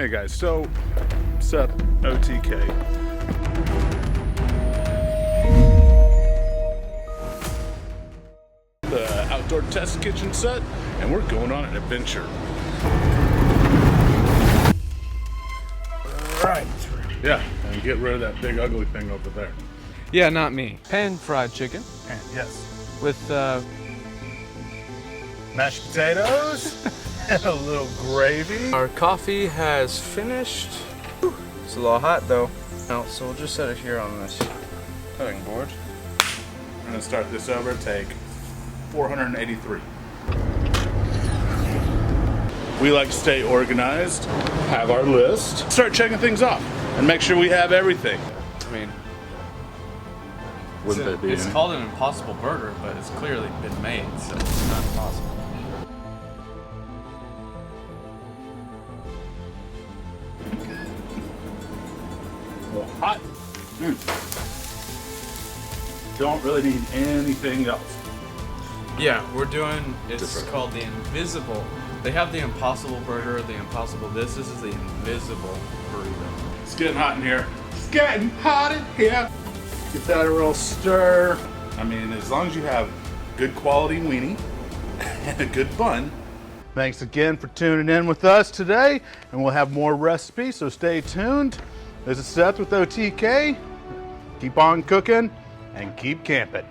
Hey guys, so Seth, OTK. The outdoor test kitchen set, and we're going on an adventure. Right. Yeah, and get rid of that big ugly thing over there. Yeah, not me. Pan fried chicken And yes, with mashed potatoes and a little gravy. our coffee has finished. It's a little hot though. No, so we'll just set it here on this cutting board. We're gonna start this over, take 483. We like to stay organized, have our list, start checking things off, and make sure we have everything. I mean, Wouldn't that be? It's called an impossible burger, but it's clearly been made, so it's not possible. Well, hot. Don't really need anything else. Yeah, we're doing, it's called the Invisible. They have the Impossible Burger, the Impossible this. This is the Invisible Burrito. It's getting hot in here. It's getting hot in here. Get that a real stir. I mean, as long as you have good quality weenie and a good bun. Thanks again for tuning in with us today, and we'll have more recipes, so stay tuned. This is Seth with OTK. Keep on cooking and keep camping.